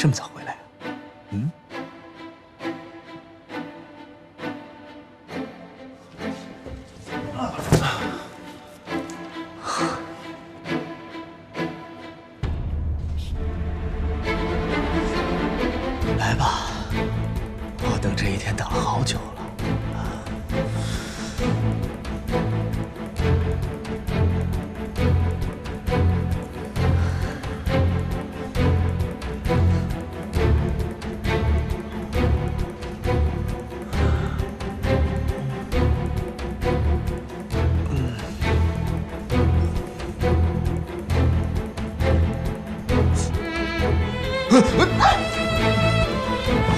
么早回来啊？嗯？来吧，我等这一天等了好久了。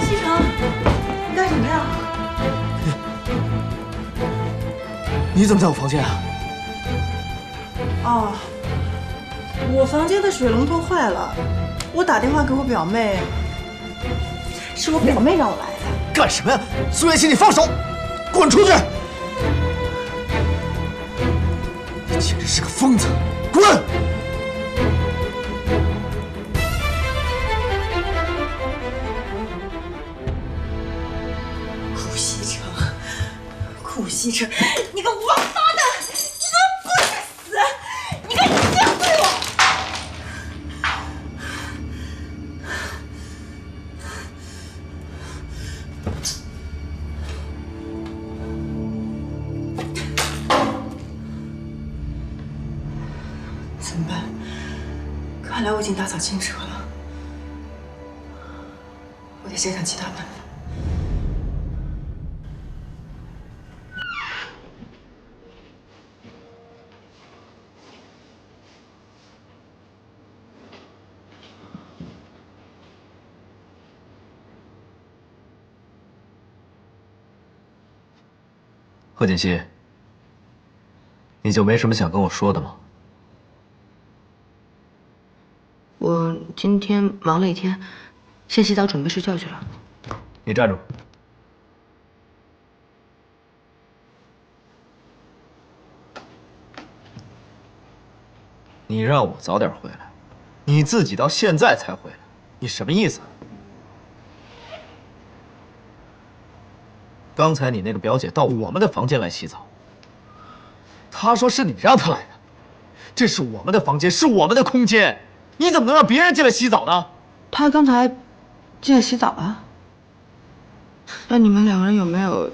西城，你干什么呀？你怎么在我房间啊？哦，我房间的水龙头坏了，我打电话给我表妹，是我表妹让我来的。干什么呀？苏月心，你放手！滚出去！你简直是个疯子！滚！ 顾西城，你个王八蛋！你怎么不去死？你敢这样对我！怎么办？看来我已经打草惊蛇了，我得想想其他办法。 贺锦熙，你就没什么想跟我说的吗？我今天忙了一天，先洗澡准备睡觉去了。你站住！你让我早点回来，你自己到现在才回来，你什么意思？刚才你那个表姐到我们的房间来洗澡，她说是你让她来的，这是我们的房间，是我们的空间，你怎么能让别人进来洗澡呢？他刚才进来洗澡了。那你们两个人有没有？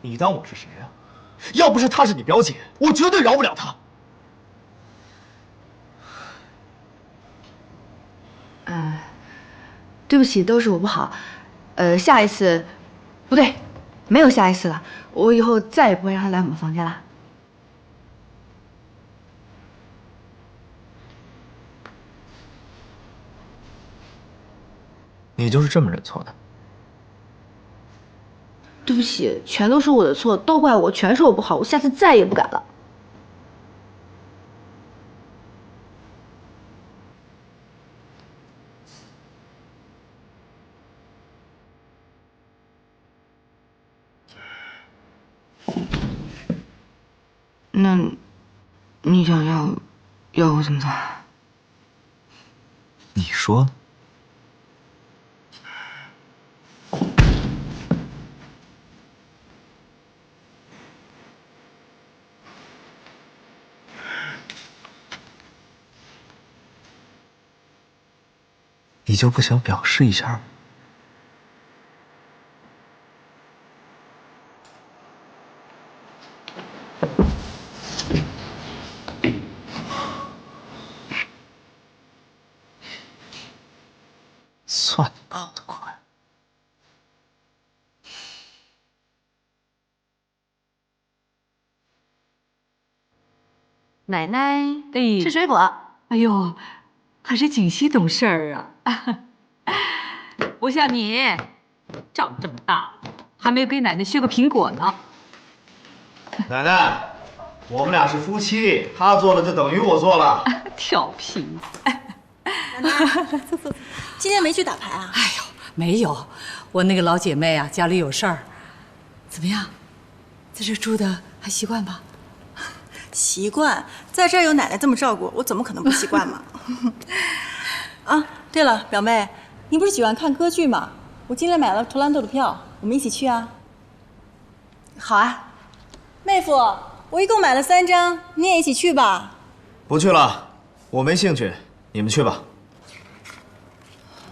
你当我是谁呀？要不是她是你表姐，我绝对饶不了她。对不起，都是我不好。下一次，不对，没有下一次了。我以后再也不会让他来我们房间了。你就是这么认错的？对不起，全都是我的错，都怪我，全是我不好，我下次再也不敢了。那，你想要我怎么做？你说。你就不想表示一下吗？算你跑得快。奶奶，吃水果。哎呦，还是锦溪懂事儿啊！不像你，长这么大了，还没有给奶奶削个苹果呢。奶奶，我们俩是夫妻，他做了就等于我做了。调皮。奶奶，坐。今天没去打牌啊？哎呦，没有，我那个老姐妹啊，家里有事儿。怎么样，在这住的还习惯吧？习惯，在这儿有奶奶这么照顾，我怎么可能不习惯嘛？啊，对了，表妹，你不是喜欢看歌剧吗？我今天买了图兰朵的票，我们一起去啊。好啊。妹夫，我一共买了3张，你也一起去吧。不去了，我没兴趣，你们去吧。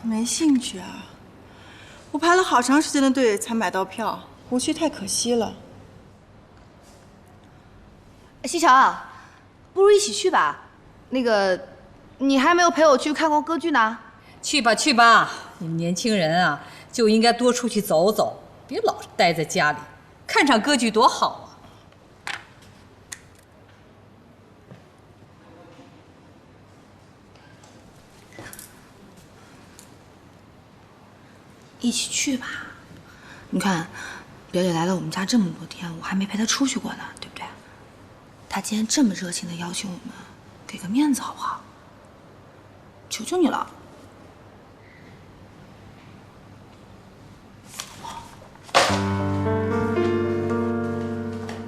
没兴趣啊？我排了好长时间的队才买到票，不去太可惜了。西城，不如一起去吧。那个，你还没有陪我去看过歌剧呢。去吧去吧，你们年轻人啊，就应该多出去走走，别老是待在家里，看场歌剧多好啊！一起去吧。你看，表姐来了我们家这么多天，我还没陪她出去过呢，对不对？她今天这么热情的邀请我们，给个面子好不好？求求你了。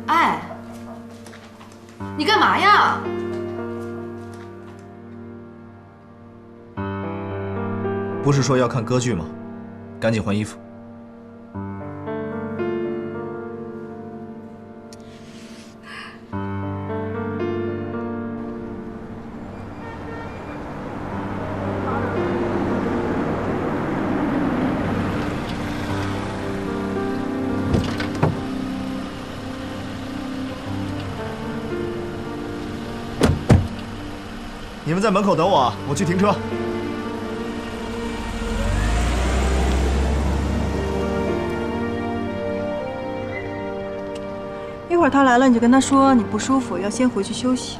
哎，你干嘛呀？不是说要看歌剧吗？赶紧换衣服。你们在门口等我，我去停车。一会儿他来了，你就跟他说你不舒服，要先回去休息。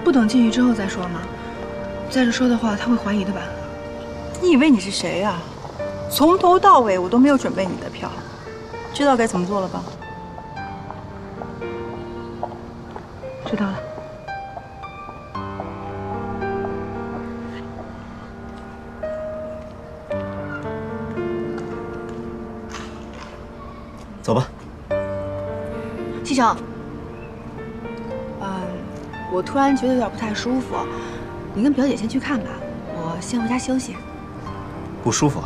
不等进去之后再说吗？再这说的话，他会怀疑的吧？你以为你是谁呀？从头到尾我都没有准备你的票，知道该怎么做了吧？知道了。走吧。西城，我突然觉得有点不太舒服，你跟表姐先去看吧，我先回家休息。不舒服啊？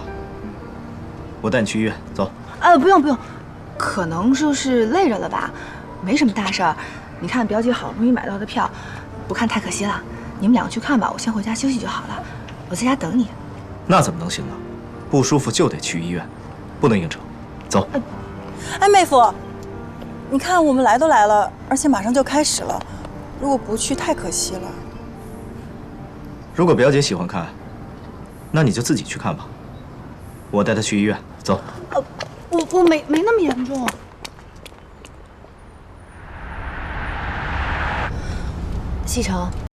我带你去医院，走。不用不用，可能就是累着了吧，没什么大事儿。你看表姐好不容易买到的票，不看太可惜了。你们两个去看吧，我先回家休息就好了，我在家等你。那怎么能行呢？不舒服就得去医院，不能应酬。走。哎，妹夫，你看我们来都来了，而且马上就开始了，如果不去太可惜了。如果表姐喜欢看，那你就自己去看吧。我带她去医院，走。我没那么严重。西城。